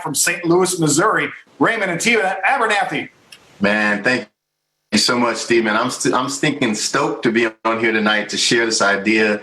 from St. Louis, Missouri, Raymond and Tina Abernathy. Man, thank you so much, Stephen. I'm stinking stoked to be on here tonight to share this idea.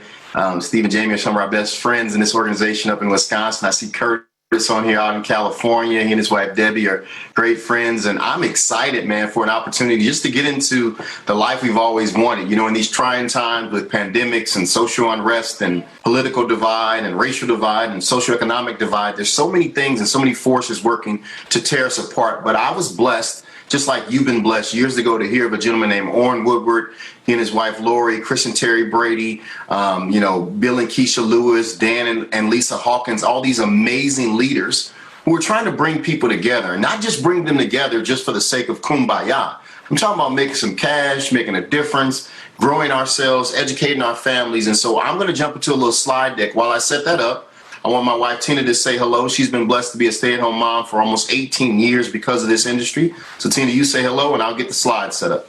Steve and Jamie are some of our best friends in this organization up in Wisconsin. I see Curtis on here out in California. He and his wife, Debbie, are great friends. And I'm excited, man, for an opportunity just to get into the life we've always wanted. You know, in these trying times with pandemics and social unrest and political divide and racial divide and socioeconomic divide, there's so many things and so many forces working to tear us apart. But I was blessed, just like you've been blessed years ago, to hear of a gentleman named Orrin Woodward. He and his wife, Lori, Chris and Terry Brady, Bill and Keisha Lewis, Dan and Lisa Hawkins, all these amazing leaders who are trying to bring people together, and not just bring them together just for the sake of kumbaya. I'm talking about making some cash, making a difference, growing ourselves, educating our families. And so I'm going to jump into a little slide deck. While I set that up, I want my wife, Tina, to say hello. She's been blessed to be a stay-at-home mom for almost 18 years because of this industry. So, Tina, you say hello, and I'll get the slides set up.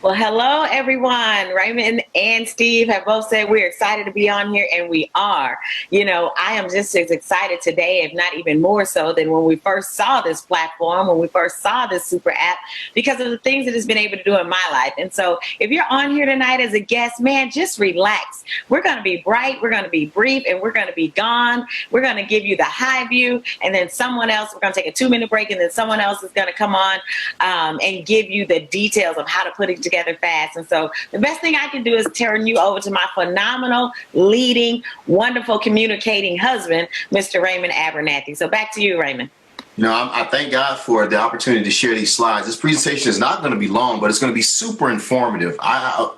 Well, hello, everyone. Raymond and Steve have both said we're excited to be on here, and we are. You know, I am just as excited today, if not even more so, than when we first saw this platform, when we first saw this super app, because of the things that it's been able to do in my life. And so if you're on here tonight as a guest, man, just relax. We're going to be bright, we're going to be brief, and we're going to be gone. We're going to give you the high view, and then someone else, we're going to take a 2-minute break, and then someone else is going to come on and give you the details of how to put it together fast. And so the best thing I can do is turn you over to my phenomenal, leading, wonderful, communicating husband, Mr. Raymond Abernathy. So back to you, Raymond. You know, I thank God for the opportunity to share these slides. This presentation is not going to be long, but it's going to be super informative.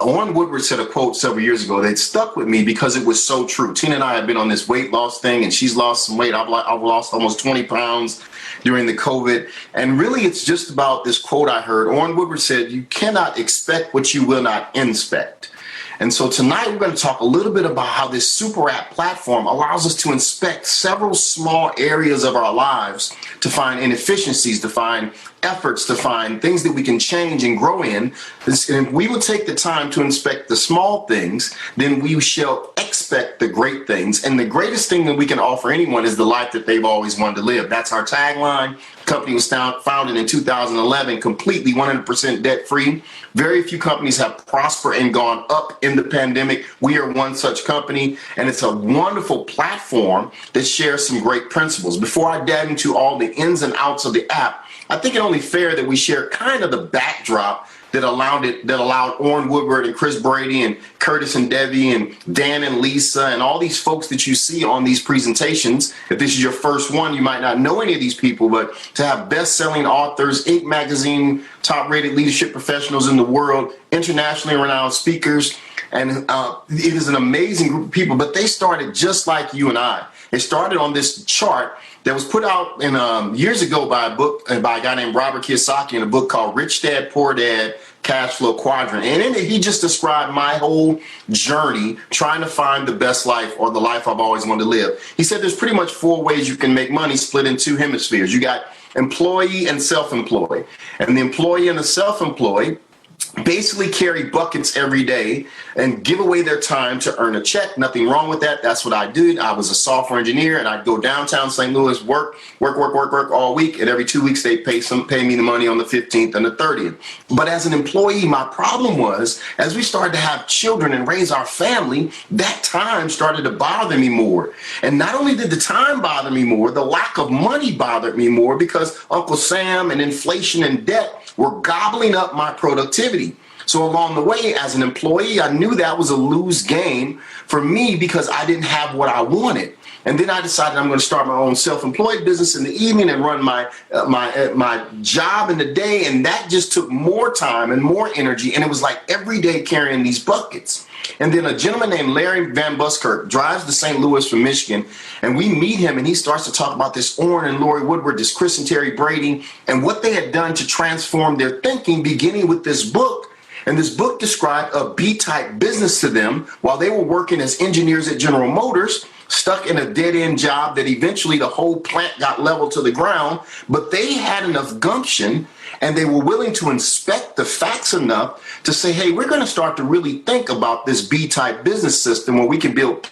Orrin Woodward said a quote several years ago that stuck with me because it was so true. Tina and I have been on this weight loss thing, and she's lost some weight. I've lost almost 20 pounds during the COVID. And really, it's just about this quote I heard. Orrin Woodward said, "You cannot expect what you will not inspect." And so tonight we're going to talk a little bit about how this super app platform allows us to inspect several small areas of our lives to find inefficiencies, to find efforts, to find things that we can change and grow in. And if we will take the time to inspect the small things, then we shall expect the great things. And the greatest thing that we can offer anyone is the life that they've always wanted to live. That's our tagline. The company was founded in 2011, completely 100% debt-free. Very few companies have prospered and gone up in the pandemic. We are one such company, and it's a wonderful platform that shares some great principles. Before I dive into all the ins and outs of the app, I think it's only fair that we share kind of the backdrop that allowed Orrin Woodward and Chris Brady and Curtis and Debbie and Dan and Lisa and all these folks that you see on these presentations. If this is your first one, you might not know any of these people, but to have best-selling authors, Inc. magazine, top-rated leadership professionals in the world, internationally renowned speakers, and it is an amazing group of people, but they started just like you and I. It started on this chart that was put out in years ago by a guy named Robert Kiyosaki in a book called Rich Dad, Poor Dad, Cash Flow Quadrant. And in it, he just described my whole journey trying to find the best life, or the life I've always wanted to live. He said there's pretty much 4 ways you can make money, split in 2 hemispheres. You got employee and self-employed. And the employee and the self-employed basically carry buckets every day and give away their time to earn a check. Nothing wrong with that. That's what I did. I was a software engineer, and I'd go downtown St. Louis, work all week, and every 2 weeks they pay me the money on the 15th and the 30th. But as an employee, my problem was, as we started to have children and raise our family, that time started to bother me more. And not only did the time bother me more, the lack of money bothered me more, because Uncle Sam and inflation and debt were gobbling up my productivity. So along the way, as an employee, I knew that was a lose game for me because I didn't have what I wanted. And then I decided I'm going to start my own self-employed business in the evening and run my job in the day. And that just took more time and more energy. And it was like every day carrying these buckets. And then a gentleman named Larry Van Buskirk drives to St. Louis from Michigan, and we meet him, and he starts to talk about this Orrin and Lori Woodward, this Chris and Terry Brady, and what they had done to transform their thinking, beginning with this book. And this book described a B-type business to them while they were working as engineers at General Motors, stuck in a dead-end job that eventually the whole plant got leveled to the ground. But they had enough gumption, and they were willing to inspect the facts enough to say, hey, we're going to start to really think about this B-type business system where we can build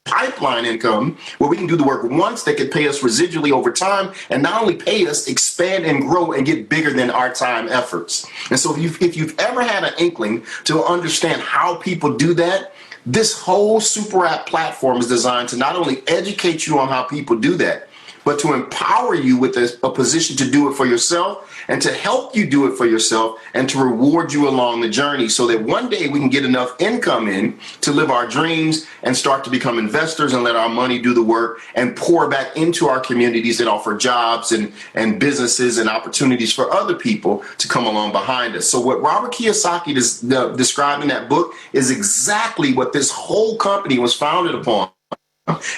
pipeline income where we can do the work once that could pay us residually over time, and not only pay us, expand and grow and get bigger than our time efforts. And so if you've ever had an inkling to understand how people do that, this whole super app platform is designed to not only educate you on how people do that, but to empower you with a position to do it for yourself and to help you do it for yourself and to reward you along the journey so that one day we can get enough income in to live our dreams and start to become investors and let our money do the work and pour back into our communities and offer jobs and businesses and opportunities for other people to come along behind us. So what Robert Kiyosaki described in that book is exactly what this whole company was founded upon.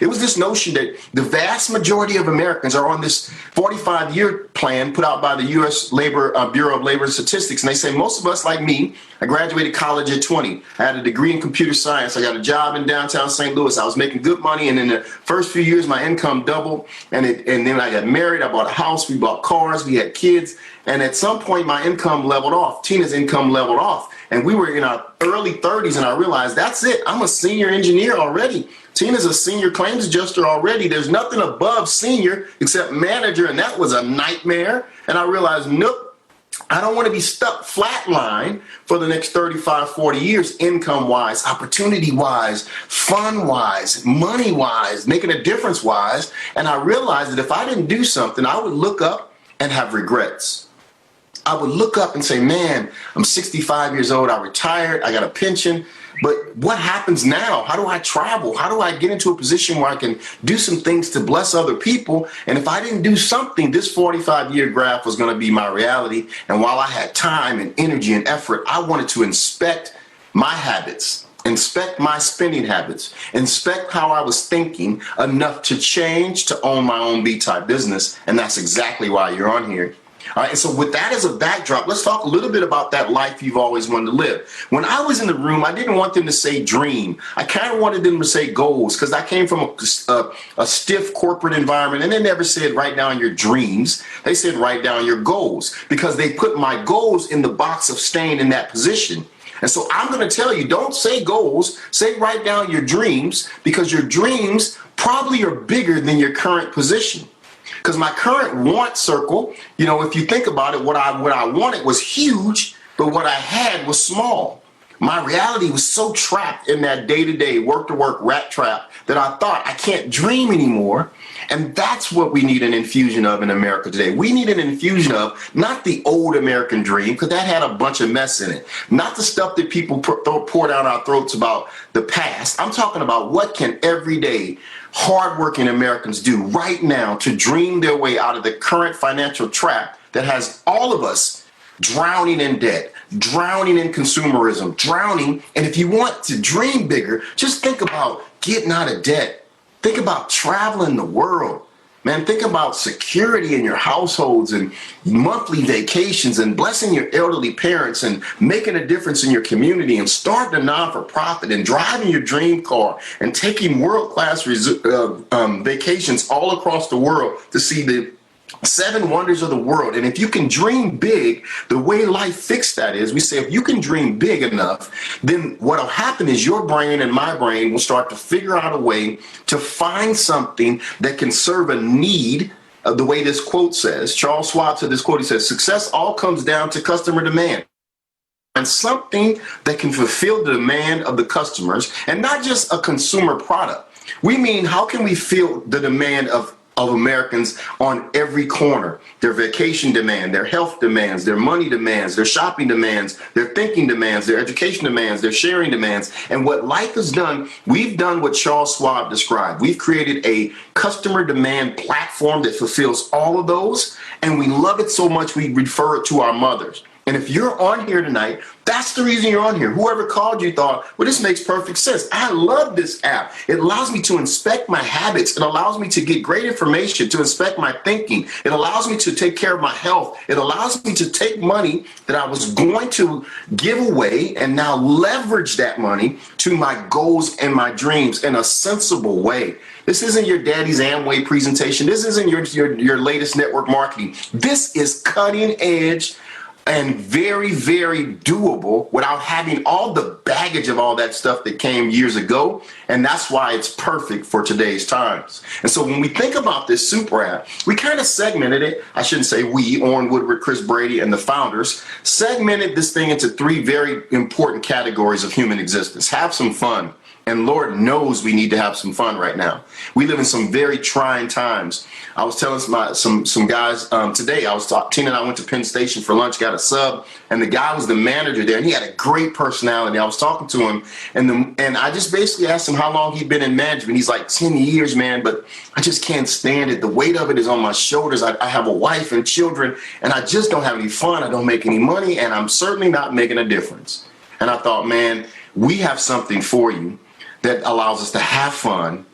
It was this notion that the vast majority of Americans are on this 45-year plan put out by the U.S. Bureau of Labor and Statistics. And they say most of us, like me, I graduated college at 20. I had a degree in computer science. I got a job in downtown St. Louis. I was making good money. And in the first few years, my income doubled. And then I got married. I bought a house. We bought cars. We had kids. And at some point, my income leveled off. Tina's income leveled off. And we were in our early 30s. And I realized, that's it. I'm a senior engineer already. Tina's a senior claims adjuster already. There's nothing above senior except manager, and that was a nightmare. And I realized, nope, I don't want to be stuck flatline for the next 35, 40 years, income-wise, opportunity-wise, fun-wise, money-wise, making a difference-wise. And I realized that if I didn't do something, I would look up and have regrets. I would look up and say, man, I'm 65 years old, I retired, I got a pension. But what happens now? How do I travel? How do I get into a position where I can do some things to bless other people? And if I didn't do something, this 45-year graph was going to be my reality. And while I had time and energy and effort, I wanted to inspect my habits, inspect my spending habits, inspect how I was thinking enough to change to own my own B-type business. And that's exactly why you're on here. All right, and so with that as a backdrop, let's talk a little bit about that life you've always wanted to live. When I was in the room, I didn't want them to say dream. I kind of wanted them to say goals because I came from a stiff corporate environment, and they never said write down your dreams. They said write down your goals because they put my goals in the box of staying in that position. And so I'm going to tell you, don't say goals, say write down your dreams because your dreams probably are bigger than your current position. Because my current want circle, you know, if you think about it, what I wanted was huge, but what I had was small. My reality was so trapped in that day-to-day, work-to-work rat trap that I thought I can't dream anymore. And that's what we need an infusion of in America today. We need an infusion of not the old American dream, because that had a bunch of mess in it. Not the stuff that people pour down our throats about the past. I'm talking about what can everyday hardworking Americans do right now to dream their way out of the current financial trap that has all of us drowning in debt, drowning in consumerism, drowning. And if you want to dream bigger, just think about getting out of debt. Think about traveling the world. Man, think about security in your households and monthly vacations and blessing your elderly parents and making a difference in your community and starting a non-for-profit and driving your dream car and taking world-class vacations all across the world to see the 7 wonders of the world. And if you can dream big, the way life fixed that is, we say if you can dream big enough, then what'll happen is your brain and my brain will start to figure out a way to find something that can serve a need. The way this quote says, Charles Schwab said this quote, he says, success all comes down to customer demand. And something that can fulfill the demand of the customers and not just a consumer product. We mean, how can we fill the demand of Americans on every corner? Their vacation demand, their health demands, their money demands, their shopping demands, their thinking demands, their education demands, their sharing demands. And what life has done, we've done what Charles Schwab described. We've created a customer demand platform that fulfills all of those. And we love it so much we refer it to our mothers. And if you're on here tonight, that's the reason you're on here. Whoever called you thought, well, this makes perfect sense. I love this app. It allows me to inspect my habits. It allows me to get great information, to inspect my thinking. It allows me to take care of my health. It allows me to take money that I was going to give away and now leverage that money to my goals and my dreams in a sensible way. This isn't your daddy's Amway presentation. This isn't your latest network marketing. This is cutting edge and very, very doable without having all the baggage of all that stuff that came years ago. And that's why it's perfect for today's times. And so when we think about this super app, we kind of segmented it. I shouldn't say we, Orrin Woodward, Chris Brady, and the founders segmented this thing into three very important categories of human existence. Have some fun. And Lord knows we need to have some fun right now. We live in some very trying times. I was telling some guys today, Tina and I went to Penn Station for lunch, got a sub, and the guy was the manager there, and he had a great personality. I was talking to him, and I just basically asked him how long he'd been in management. He's like, 10 years, man, but I just can't stand it. The weight of it is on my shoulders. I have a wife and children, and I just don't have any fun. I don't make any money, and I'm certainly not making a difference. And I thought, man, we have something for you that allows us to have fun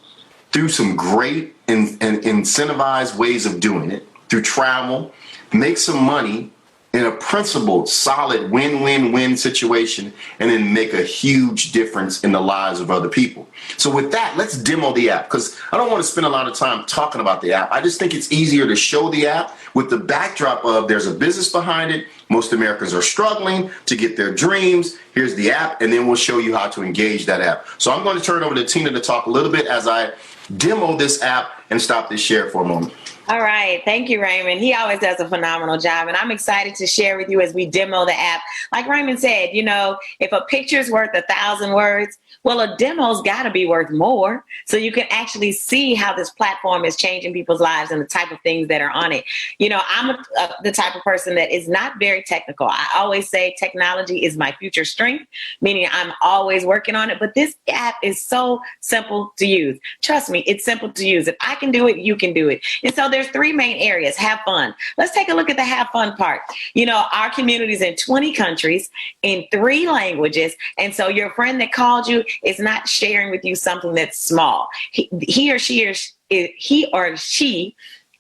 through some great and incentivized ways of doing it, through travel, make some money in a principled, solid win-win-win situation, and then make a huge difference in the lives of other people. So with that, let's demo the app, because I don't want to spend a lot of time talking about the app. I just think it's easier to show the app with the backdrop of there's a business behind it. Most Americans are struggling to get their dreams. Here's the app, and then we'll show you how to engage that app. So I'm going to turn it over to Tina to talk a little bit as I demo this app and stop this share for a moment. All right. Thank you, Raymond. He always does a phenomenal job. And I'm excited to share with you as we demo the app. Like Raymond said, if a picture's worth 1,000 words, well, a demo's got to be worth more. So you can actually see how this platform is changing people's lives and the type of things that are on it. I'm the type of person that is not very technical. I always say technology is my future strength, meaning I'm always working on it. But this app is so simple to use. Trust me, it's simple to use. If I can do it, you can do it. And so there's three main areas. Have fun. Let's take a look at the have fun part. Our community's in 20 countries in 3 languages. And so your friend that called you is not sharing with you something that's small. He or she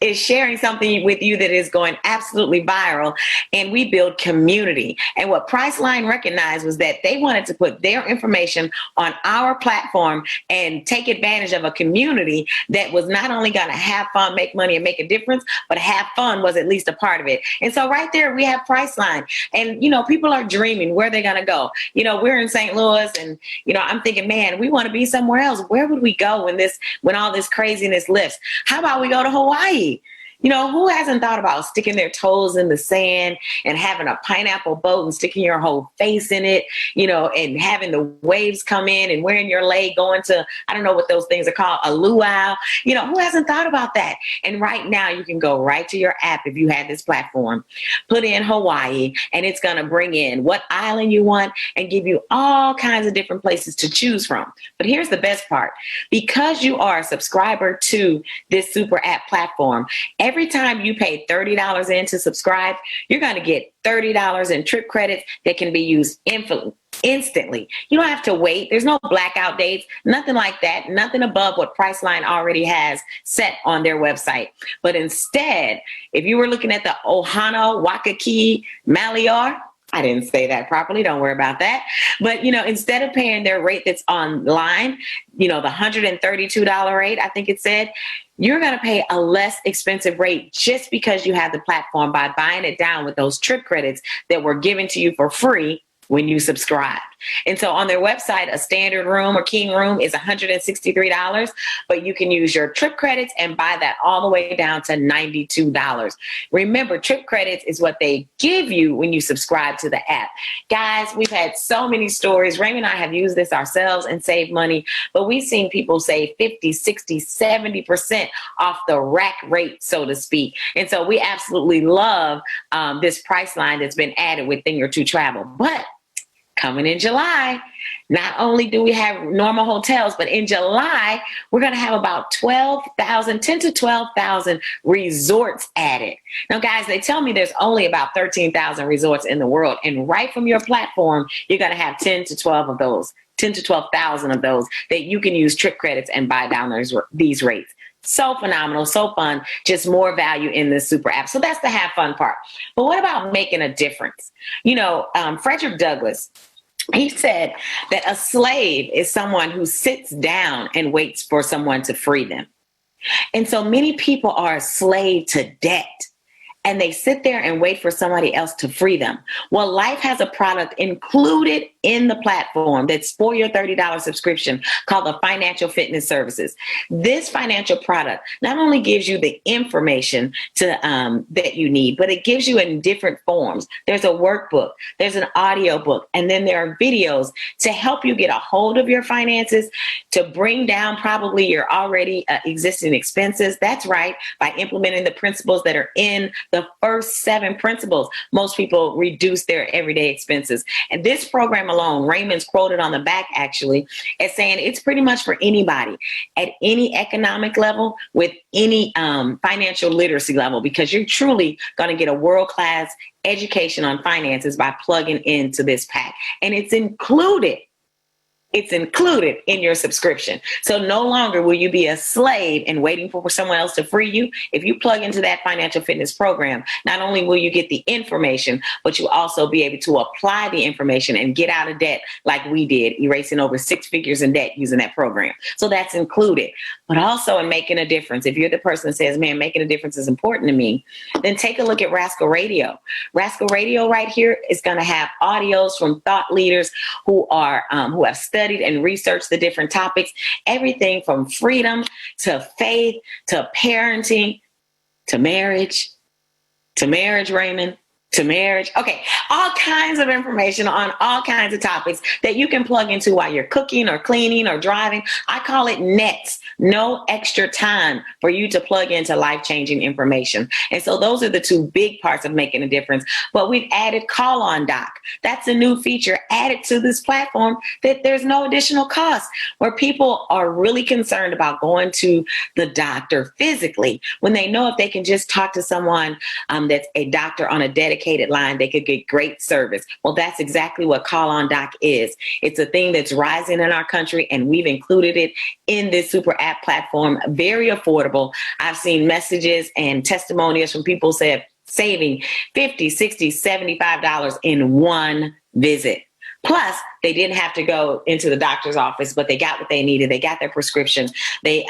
is sharing something with you that is going absolutely viral, and we build community. And what Priceline recognized was that they wanted to put their information on our platform and take advantage of a community that was not only going to have fun, make money, and make a difference, but have fun was at least a part of it. And so right there, we have Priceline. And, people are dreaming where they're going to go. We're in St. Louis, and, I'm thinking, man, we want to be somewhere else. Where would we go when all this craziness lifts? How about we go to Hawaii? Who hasn't thought about sticking their toes in the sand and having a pineapple boat and sticking your whole face in it, and having the waves come in and wearing your leg going to, I don't know what those things are called, a luau. Who hasn't thought about that? And right now you can go right to your app if you had this platform, put in Hawaii, and it's going to bring in what island you want and give you all kinds of different places to choose from. But here's the best part. Because you are a subscriber to this super app platform, every time you pay $30 in to subscribe, you're going to get $30 in trip credits that can be used instantly. You don't have to wait. There's no blackout dates, nothing like that, nothing above what Priceline already has set on their website. But instead, if you were looking at the Ohana Waikiki Malior, I didn't say that properly. Don't worry about that. But, instead of paying their rate that's online, the $132 rate, I think it said, you're going to pay a less expensive rate just because you have the platform by buying it down with those trip credits that were given to you for free when you subscribed. And so on their website, a standard room or king room is $163, but you can use your trip credits and buy that all the way down to $92. Remember, trip credits is what they give you when you subscribe to the app. Guys, we've had so many stories. Raymond and I have used this ourselves and saved money, but we've seen people save 50, 60, 70% off the rack rate, so to speak. And so we absolutely love this Priceline that's been added with Thing or Two Travel. But coming in July, not only do we have normal hotels, but in July, we're going to have about 10 to 12,000 resorts added. Now, guys, they tell me there's only about 13,000 resorts in the world. And right from your platform, you're going to have 10 to 12,000 of those that you can use trip credits and buy down these rates. So phenomenal, so fun, just more value in this super app. So that's the have fun part. But what about making a difference? Frederick Douglass, he said that a slave is someone who sits down and waits for someone to free them. And so many people are a slave to debt. and they sit there and wait for somebody else to free them. Well, Life has a product included in the platform that's for your $30 subscription called the Financial Fitness Services. This financial product not only gives you the information that you need, but it gives you in different forms. There's a workbook, there's an audio book, and then there are videos to help you get a hold of your finances, to bring down probably your already existing expenses. That's right, by implementing the principles that are in the first 7 principles. Most people reduce their everyday expenses. And this program alone, Raymond's quoted on the back actually, as saying it's pretty much for anybody at any economic level with any financial literacy level, because you're truly going to get a world-class education on finances by plugging into this pack. And it's included in your subscription. So no longer will you be a slave and waiting for someone else to free you. If you plug into that financial fitness program, not only will you get the information, but you'll also be able to apply the information and get out of debt like we did, erasing over 6 figures in debt using that program. So that's included. But also in making a difference, if you're the person that says, man, making a difference is important to me, then take a look at Rascal Radio. Rascal Radio right here is going to have audios from thought leaders who have studied and researched the different topics, everything from freedom to faith to parenting to marriage, Raymond. To marriage. Okay. All kinds of information on all kinds of topics that you can plug into while you're cooking or cleaning or driving. I call it nets. No extra time for you to plug into life-changing information. And so those are the 2 big parts of making a difference. But we've added Call On Doc. That's a new feature added to this platform that there's no additional cost, where people are really concerned about going to the doctor physically when they know if they can just talk to someone that's a doctor on a dedicated line, they could get great service. Well, that's exactly what Call On Doc is. It's a thing that's rising in our country, and we've included it in this super app platform. Very affordable. I've seen messages and testimonials from people saving $50, $60, $75 in one visit. Plus, they didn't have to go into the doctor's office, but they got what they needed. They got their prescription. They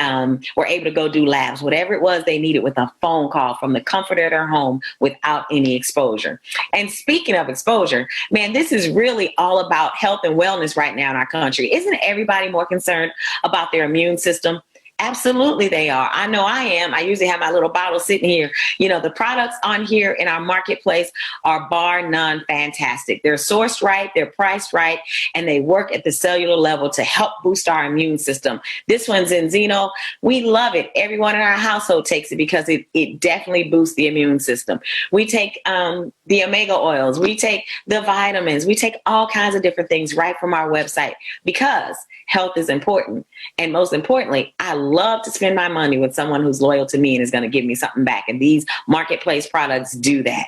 were able to go do labs, whatever it was they needed, with a phone call from the comfort of their home without any exposure. And speaking of exposure, man, this is really all about health and wellness right now in our country. Isn't everybody more concerned about their immune system? Absolutely they are. I know I am. I usually have my little bottle sitting here. You know, the products on here in our marketplace are bar none fantastic. They're sourced right, they're priced right, and they work at the cellular level to help boost our immune system. This one's Enzino. We love it. Everyone in our household takes it because it definitely boosts the immune system. We take the omega oils, we take the vitamins, we take all kinds of different things right from our website because health is important. And most importantly, I love to spend my money with someone who's loyal to me and is going to give me something back. And these marketplace products do that.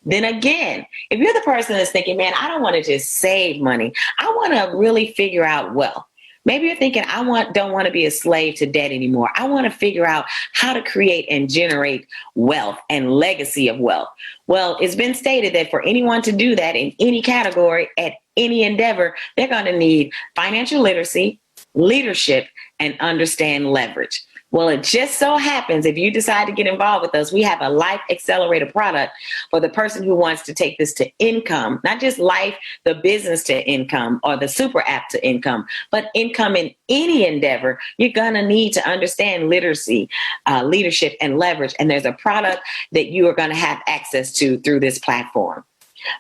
Then again, if you're the person that's thinking, man, I don't want to just save money. I want to really figure out wealth. Maybe you're thinking, don't want to be a slave to debt anymore. I want to figure out how to create and generate wealth and legacy of wealth. Well, it's been stated that for anyone to do that in any category, at any endeavor, they're going to need financial literacy, leadership, and understand leverage. Well, it just so happens if you decide to get involved with us, we have a Life Accelerator product for the person who wants to take this to income, not just life, the business to income or the super app to income, but income in any endeavor. You're going to need to understand literacy, leadership, and leverage. And there's a product that you are going to have access to through this platform.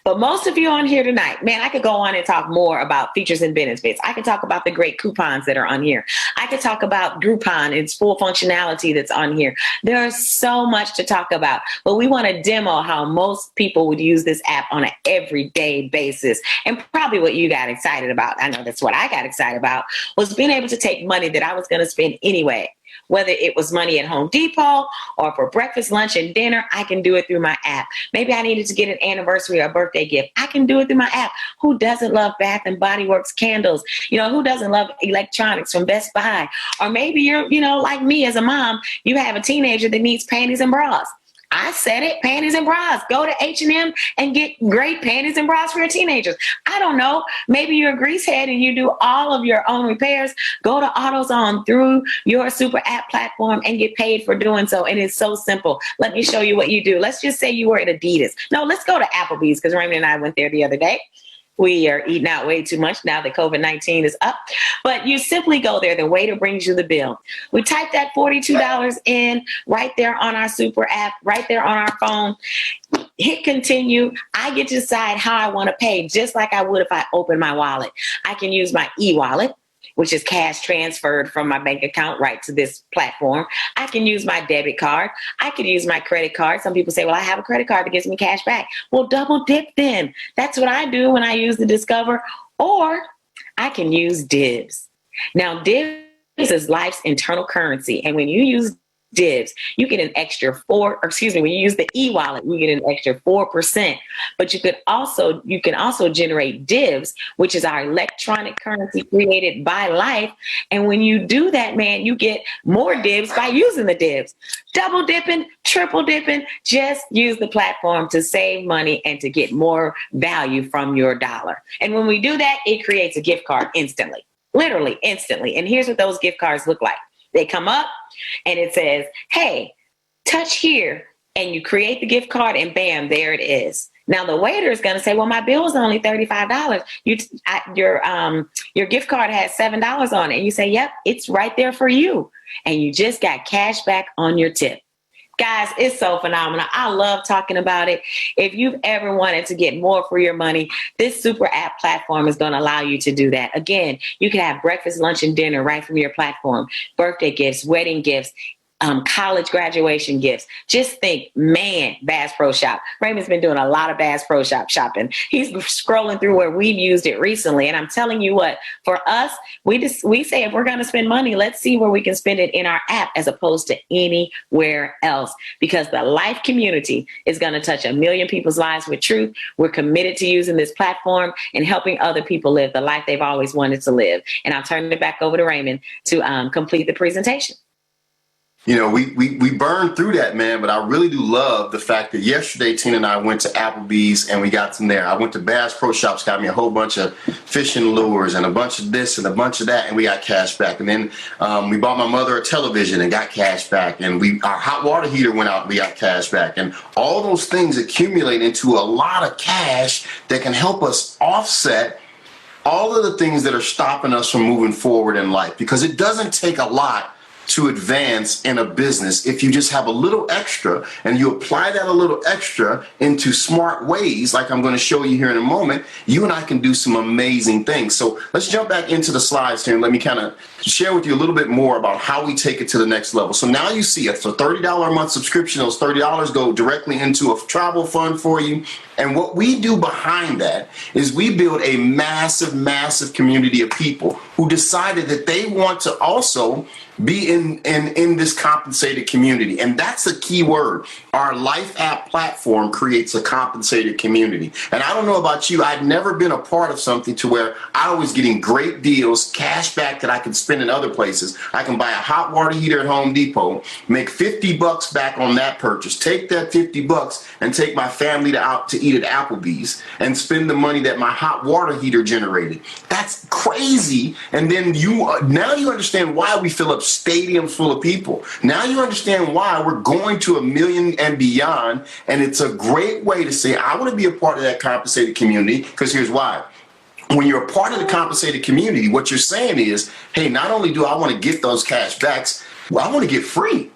But most of you on here tonight, man, I could go on and talk more about features and benefits. I could talk about the great coupons that are on here. I could talk about Groupon, its full functionality that's on here. There's so much to talk about, but we want to demo how most people would use this app on an everyday basis. And probably what you got excited about, I know that's what I got excited about, was being able to take money that I was going to spend anyway. Whether it was money at Home Depot or for breakfast, lunch, and dinner, I can do it through my app. Maybe I needed to get an anniversary or a birthday gift. I can do it through my app. Who doesn't love Bath and Body Works candles? You know, who doesn't love electronics from Best Buy? Or maybe you're, like me as a mom, you have a teenager that needs panties and bras. I said it, panties and bras. Go to H&M and get great panties and bras for your teenagers. I don't know. Maybe you're a greasehead and you do all of your own repairs. Go to AutoZone through your super app platform and get paid for doing so. And it's so simple. Let me show you what you do. Let's just say you were at Adidas. No, let's go to Applebee's because Raymond and I went there the other day. We are eating out way too much now that COVID-19 is up. But you simply go there. The waiter brings you the bill. We type that $42 in right there on our super app, right there on our phone. Hit continue. I get to decide how I want to pay, just like I would if I open my wallet. I can use my e-wallet, which is cash transferred from my bank account right to this platform. I can use my debit card. I could use my credit card. Some people say, well, I have a credit card that gives me cash back. Well, double dip then. That's what I do when I use the Discover. Or I can use Dibs. Now, Dibs is life's internal currency. And when you use Dibs, you get an extra when you use the e-wallet, you get an extra 4%. But you can also generate Dibs, which is our electronic currency created by Life. And when you do that, man, you get more Dibs by using the Dibs. Double dipping, triple dipping, just use the platform to save money and to get more value from your dollar. And when we do that, it creates a gift card instantly, literally instantly. And here's what those gift cards look like. They come up and it says, hey, touch here. And you create the gift card and bam, there it is. Now the waiter is going to say, well, my bill is only $35. Your gift card has $7 on it. And you say, yep, it's right there for you. And you just got cash back on your tip. Guys, it's so phenomenal. I love talking about it. If you've ever wanted to get more for your money, this super app platform is going to allow you to do that. Again, you can have breakfast, lunch, and dinner right from your platform. Birthday gifts, wedding gifts, college graduation gifts. Just think, man, Bass Pro Shop. Raymond's been doing a lot of Bass Pro Shop shopping. He's scrolling through where we've used it recently. And I'm telling you what, for us, we say if we're going to spend money, let's see where we can spend it in our app as opposed to anywhere else. Because the Life community is going to touch 1 million people's lives with truth. We're committed to using this platform and helping other people live the life they've always wanted to live. And I'll turn it back over to Raymond to complete the presentation. You know, we burned through that, man, but I really do love the fact that yesterday Tina and I went to Applebee's and we got some there. I went to Bass Pro Shops, got me a whole bunch of fishing lures and a bunch of this and a bunch of that, and we got cash back. And then we bought my mother a television and got cash back. And our hot water heater went out and we got cash back. And all those things accumulate into a lot of cash that can help us offset all of the things that are stopping us from moving forward in life, because it doesn't take a lot to advance in a business if you just have a little extra and you apply that a little extra into smart ways, like I'm going to show you here in a moment. You and I can do some amazing things. So let's jump back into the slides here and let me kind of share with you a little bit more about how we take it to the next level. So now you see it's a $30 a month subscription. Those $30 go directly into a travel fund for you. And what we do behind that is we build a massive, massive community of people who decided that they want to also be in this compensated community. And that's a key word. Our Life app platform creates a compensated community. And I don't know about you, I've never been a part of something to where I was getting great deals, cash back that I can spend in other places. I can buy a hot water heater at Home Depot, make $50 back on that purchase, take that $50 and take my family out to eat at Applebee's and spend the money that my hot water heater generated. That's crazy. And then now you understand why we fill up stadiums full of people. Now you understand why we're going to 1 million and beyond. And it's a great way to say, I want to be a part of that compensated community, because here's why. When you're a part of the compensated community, what you're saying is, hey, not only do I want to get those cash backs, well, I want to get free.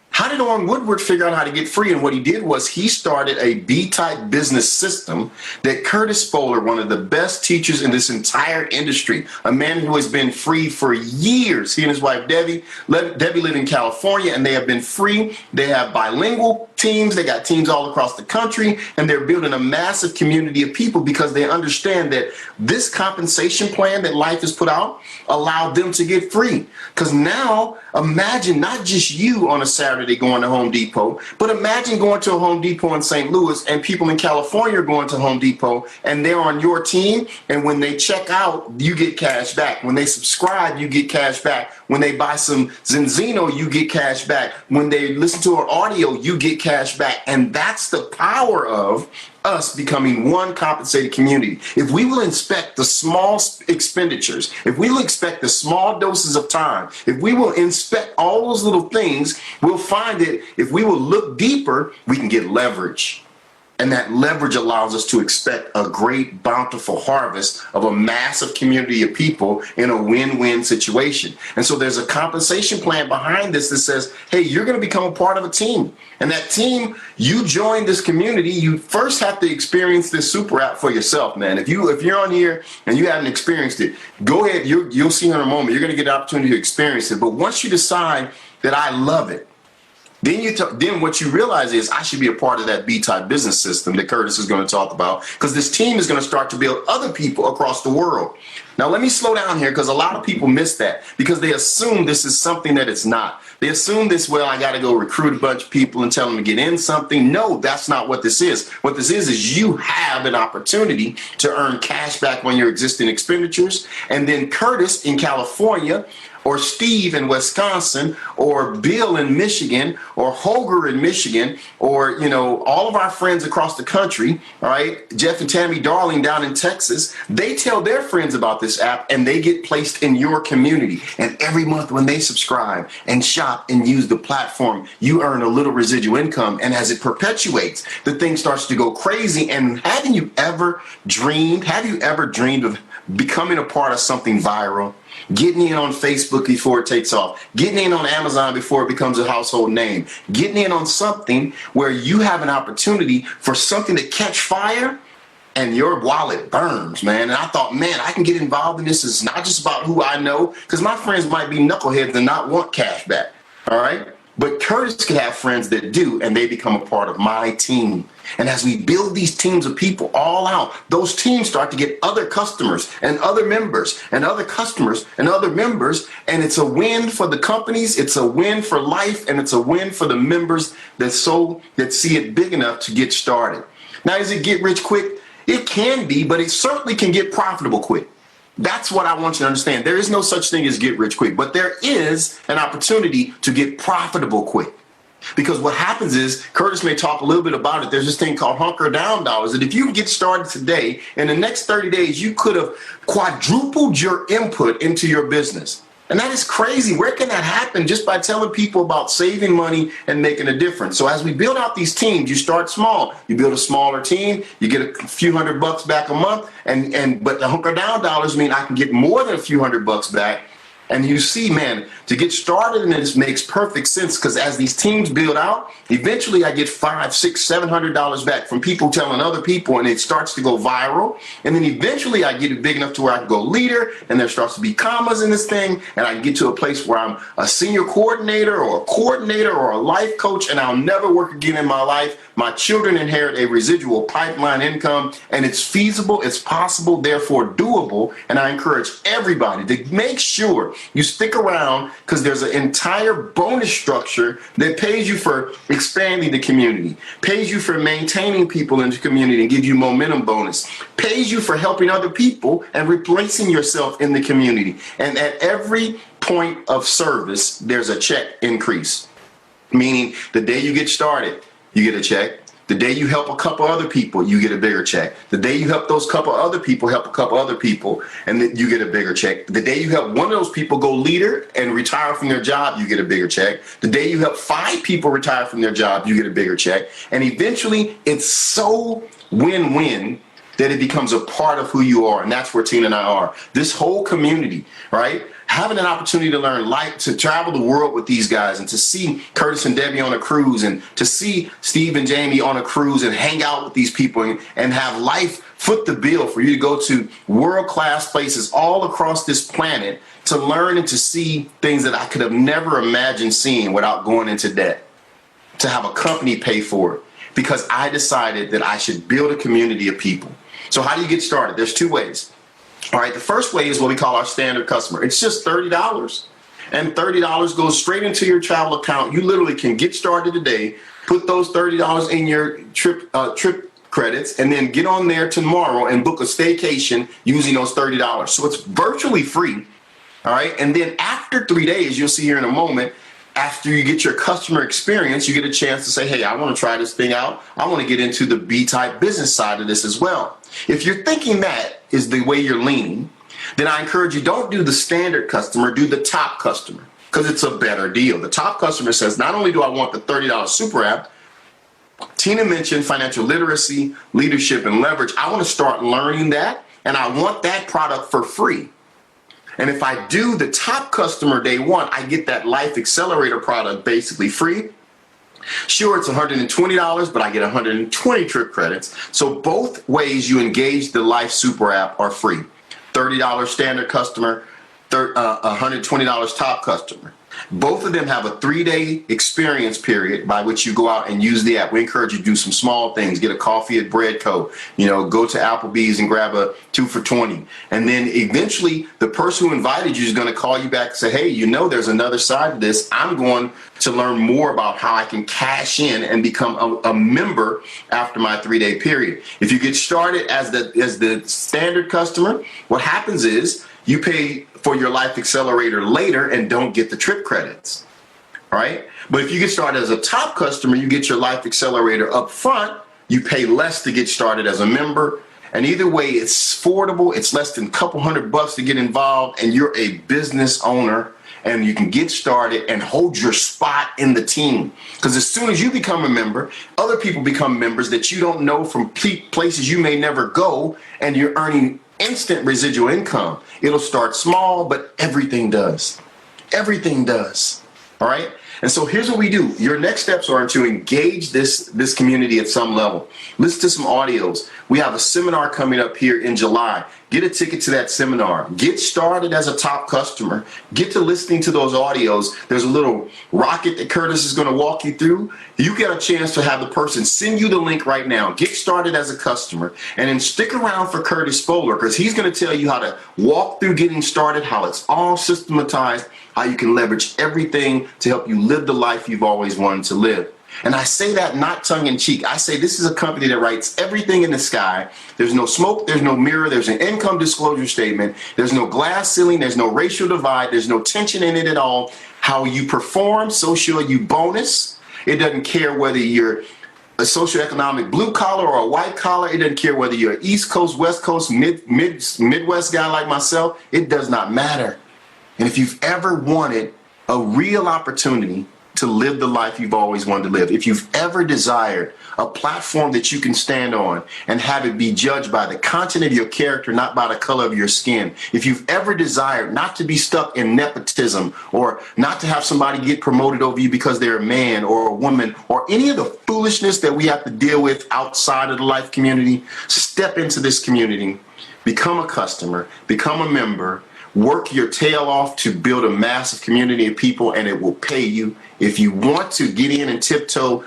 How did Owen Woodward figure out how to get free? And what he did was he started a B-type business system that Curtis Spoler, one of the best teachers in this entire industry, a man who has been free for years. He and his wife, Debbie live in California, and they have been free. They have bilingual teams. They got teams all across the country, and they're building a massive community of people because they understand that this compensation plan that Life has put out allowed them to get free. Because now, imagine not just you on a Saturday going to Home Depot, but imagine going to a Home Depot in St. Louis and people in California are going to Home Depot and they're on your team. And when they check out, you get cash back. When they subscribe, you get cash back. When they buy some Zenzino, you get cash back. When they listen to our audio, you get cash cash back. And that's the power of us becoming one compensated community. If we will inspect the small expenditures, if we will inspect the small doses of time, if we will inspect all those little things, we'll find that if we will look deeper, we can get leverage. And that leverage allows us to expect a great, bountiful harvest of a massive community of people in a win-win situation. And so there's a compensation plan behind this that says, hey, you're going to become a part of a team. And that team, you join this community, you first have to experience this super app for yourself, man. If you're on here and you haven't experienced it, go ahead. You'll see in a moment. You're going to get an opportunity to experience it. But once you decide that I love it, then what you realize is I should be a part of that B-type business system that Curtis is going to talk about, because this team is going to start to build other people across the world. Now, let me slow down here, because a lot of people miss that because they assume this is something that it's not. They assume this, well, I got to go recruit a bunch of people and tell them to get in something. No, that's not what this is. What this is you have an opportunity to earn cash back on your existing expenditures. And then Curtis in California, or Steve in Wisconsin, or Bill in Michigan, or Holger in Michigan, or, all of our friends across the country, all right, Jeff and Tammy Darling down in Texas, they tell their friends about this app and they get placed in your community. And every month when they subscribe and shop and use the platform, you earn a little residual income. And as it perpetuates, the thing starts to go crazy. And have you ever dreamed of becoming a part of something viral? Getting in on Facebook before it takes off, getting in on Amazon before it becomes a household name, getting in on something where you have an opportunity for something to catch fire and your wallet burns, man. And I thought, man, I can get involved in this. It's not just about who I know, because my friends might be knuckleheads and not want cash back, all right? But Curtis could have friends that do, and they become a part of my team. And as we build these teams of people all out, those teams start to get other customers and other members and other customers and other members. And it's a win for the companies, it's a win for life, and it's a win for the members that see it big enough to get started. Now, is it get rich quick? It can be, but it certainly can get profitable quick. That's what I want you to understand. There is no such thing as get rich quick, but there is an opportunity to get profitable quick. Because what happens is, Curtis may talk a little bit about it, there's this thing called hunker down dollars, that if you get started today, in the next 30 days, you could have quadrupled your input into your business. And that is crazy. Where can that happen? Just by telling people about saving money and making a difference. So as we build out these teams, you start small. You build a smaller team, you get a few $100 back a month, but the hunker down dollars mean I can get more than a few $100 back. And you see, man, to get started in this makes perfect sense, because as these teams build out, eventually I get $500, $600, $700 back from people telling other people, and it starts to go viral. And then eventually I get it big enough to where I can go leader, and there starts to be commas in this thing, and I can get to a place where I'm a senior coordinator or a life coach, and I'll never work again in my life. My children inherit a residual pipeline income, and it's feasible, it's possible, therefore doable. And I encourage everybody to make sure you stick around, because there's an entire bonus structure that pays you for expanding the community, pays you for maintaining people in the community and give you momentum bonus, pays you for helping other people and replacing yourself in the community. And at every point of service, there's a check increase, meaning the day you get started, you get a check. The day you help a couple other people, you get a bigger check. The day you help those couple other people help a couple other people, and then you get a bigger check. The day you help one of those people go leader and retire from their job, you get a bigger check. The day you help 5 people retire from their job, you get a bigger check. And eventually, it's so win-win that it becomes a part of who you are. And that's where Tina and I are. This whole community, right? Having an opportunity to learn life, to travel the world with these guys, and to see Curtis and Debbie on a cruise, and to see Steve and Jamie on a cruise and hang out with these people, and have life foot the bill for you to go to world-class places all across this planet to learn and to see things that I could have never imagined seeing without going into debt, to have a company pay for it, because I decided that I should build a community of people. So how do you get started? There's 2 ways. All right, the first way is what we call our standard customer. It's just $30, and $30 goes straight into your travel account. You literally can get started today, put those $30 in your trip credits, and then get on there tomorrow and book a staycation using those $30. So it's virtually free. All right, and then after 3 days, you'll see here in a moment, after you get your customer experience, you get a chance to say, hey, I want to try this thing out. I want to get into the B-type business side of this as well. If you're thinking that is the way you're leaning, then I encourage you, don't do the standard customer, do the top customer, because it's a better deal. The top customer says, not only do I want the $30 super app, Tina mentioned financial literacy, leadership, and leverage. I want to start learning that, and I want that product for free. And if I do the top customer day one, I get that Life Accelerator product basically free. Sure, it's $120, but I get 120 trip credits. So both ways you engage the Life Super app are free. $30 standard customer, $120 top customer. Both of them have a 3-day experience period by which you go out and use the app. We encourage you to do some small things. Get a coffee at Bread Co. Go to Applebee's and grab a 2 for $20. And then eventually the person who invited you is going to call you back and say, hey, there's another side to this. I'm going to learn more about how I can cash in and become a member after my 3-day period. If you get started as the standard customer, what happens is you pay for your Life Accelerator later and don't get the trip credits, right? But if you get started as a top customer, you get your Life Accelerator up front, you pay less to get started as a member. And either way, it's affordable. It's less than a couple $100 to get involved, and you're a business owner and you can get started and hold your spot in the team. Because as soon as you become a member, other people become members that you don't know from places you may never go, and you're earning instant residual income. It'll start small, but everything does. Everything does. All right. And so here's what we do. Your next steps are to engage this community at some level. Listen to some audios. We have a seminar coming up here in July. Get a ticket to that seminar. Get started as a top customer. Get to listening to those audios. There's a little rocket that Curtis is going to walk you through. You get a chance to have the person send you the link right now. Get started as a customer, and then stick around for Curtis Spoler, because he's going to tell you how to walk through getting started, how it's all systematized, how you can leverage everything to help you live the life you've always wanted to live. And I say that not tongue in cheek. I say this is a company that writes everything in the sky. There's no smoke, there's no mirror, there's an income disclosure statement, there's no glass ceiling, there's no racial divide, there's no tension in it at all. How you perform, so sure you bonus. It doesn't care whether you're a socioeconomic blue collar or a white collar. It doesn't care whether you're an East Coast, West Coast, Midwest guy like myself. It does not matter. And if you've ever wanted a real opportunity to live the life you've always wanted to live, if you've ever desired a platform that you can stand on and have it be judged by the content of your character, not by the color of your skin, if you've ever desired not to be stuck in nepotism, or not to have somebody get promoted over you because they're a man or a woman, or any of the foolishness that we have to deal with outside of the life community, step into this community, become a customer, become a member, work your tail off to build a massive community of people, and it will pay you. If you want to get in and tiptoe,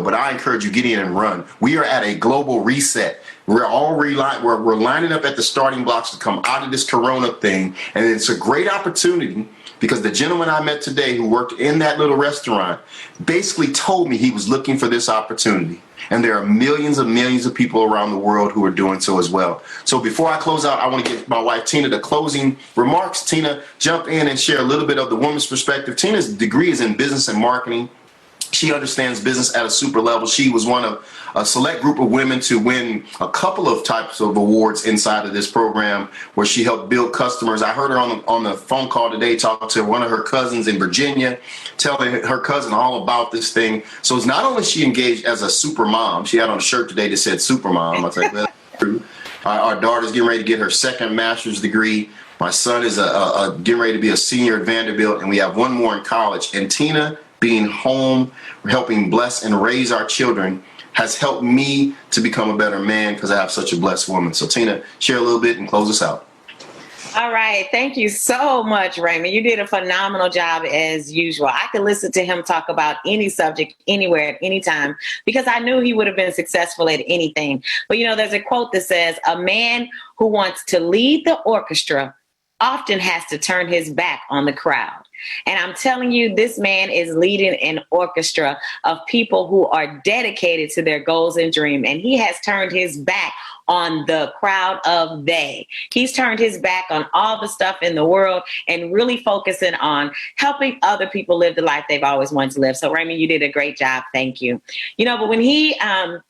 but I encourage you, get in and run. We are at a global reset. We're lining up at the starting blocks to come out of this corona thing, and it's a great opportunity, because the gentleman I met today who worked in that little restaurant basically told me he was looking for this opportunity. And there are millions and millions of people around the world who are doing so as well. So before I close out, I want to give my wife, Tina, the closing remarks. Tina, jump in and share a little bit of the woman's perspective. Tina's degree is in business and marketing. She understands business at a super level. She was one of a select group of women to win a couple of types of awards inside of this program, where she helped build customers. I heard her on the phone call today talking to one of her cousins in Virginia, telling her cousin all about this thing. So it's not only she engaged as a super mom. She had on a shirt today that said super mom. I was like, well, that's true. Our daughter's getting ready to get her second master's degree. My son is getting ready to be a senior at Vanderbilt, and we have one more in college. And Tina, being home, helping bless and raise our children, has helped me to become a better man, because I have such a blessed woman. So Tina, share a little bit and close us out. All right. Thank you so much, Raymond. You did a phenomenal job as usual. I could listen to him talk about any subject, anywhere, at any time, because I knew he would have been successful at anything. But, there's a quote that says, a man who wants to lead the orchestra often has to turn his back on the crowd. And I'm telling you, this man is leading an orchestra of people who are dedicated to their goals and dreams. And he has turned his back on the crowd of they. He's turned his back on all the stuff in the world and really focusing on helping other people live the life they've always wanted to live. So Raymond, you did a great job. Thank you. But when he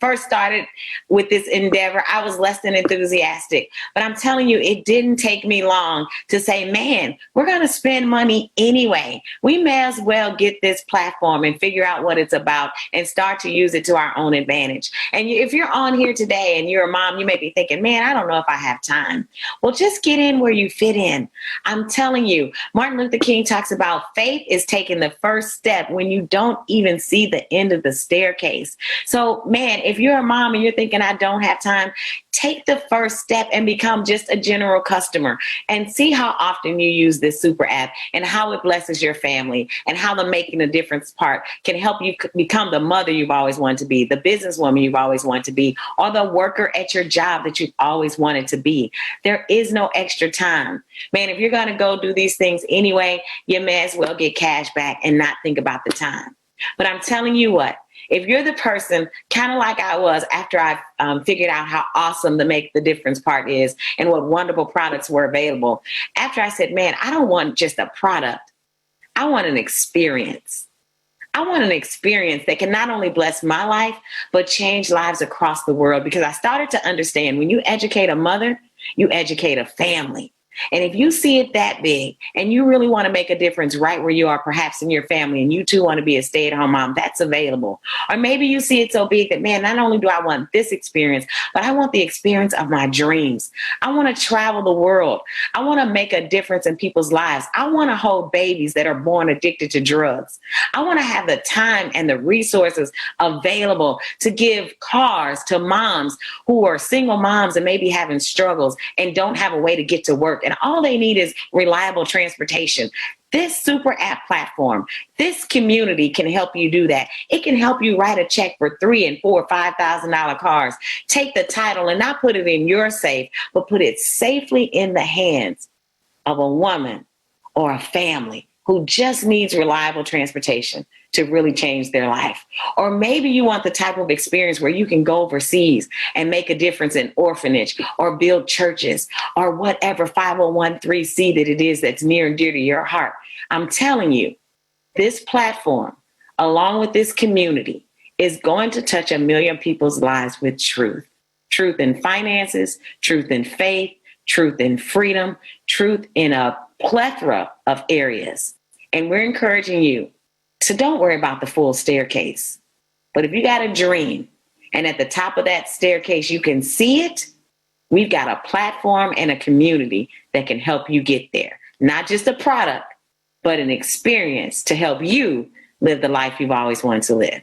first started with this endeavor, I was less than enthusiastic. But I'm telling you, it didn't take me long to say, man, we're going to spend money anyway. We may as well get this platform and figure out what it's about and start to use it to our own advantage. And if you're on here today and you're a mom, you may be thinking, man, I don't know if I have time. Well, just get in where you fit in. I'm telling you, Martin Luther King talks about faith is taking the first step when you don't even see the end of the staircase. So, man, if you're a mom and you're thinking, I don't have time, take the first step and become just a general customer and see how often you use this super app and how it blesses your family and how the making a difference part can help you become the mother you've always wanted to be, the businesswoman you've always wanted to be, or the worker at your job that you've always wanted to be. There is no extra time. Man, if you're going to go do these things anyway, you may as well get cash back and not think about the time. But I'm telling you what, if you're the person kind of like I was after I figured out how awesome the make the difference part is and what wonderful products were available, after I said, man, I don't want just a product. I want an experience. I want an experience that can not only bless my life, but change lives across the world, because I started to understand when you educate a mother, you educate a family. And if you see it that big and you really want to make a difference right where you are, perhaps in your family, and you too want to be a stay-at-home mom, that's available. Or maybe you see it so big that, man, not only do I want this experience, but I want the experience of my dreams. I want to travel the world. I want to make a difference in people's lives. I want to hold babies that are born addicted to drugs. I want to have the time and the resources available to give cars to moms who are single moms and maybe having struggles and don't have a way to get to work. And all they need is reliable transportation. This super app platform, this community can help you do that. It can help you write a check for $3,000 and $4,000 and $5,000 cars. Take the title and not put it in your safe, but put it safely in the hands of a woman or a family who just needs reliable transportation to really change their life. Or maybe you want the type of experience where you can go overseas and make a difference in orphanage or build churches or whatever 501(c)(3) that it is that's near and dear to your heart. I'm telling you, this platform, along with this community, is going to touch 1 million people's lives with truth. Truth in finances, truth in faith, truth in freedom, truth in a plethora of areas. And we're encouraging you to don't worry about the full staircase. But if you got a dream and at the top of that staircase you can see it, we've got a platform and a community that can help you get there. Not just a product, but an experience to help you live the life you've always wanted to live.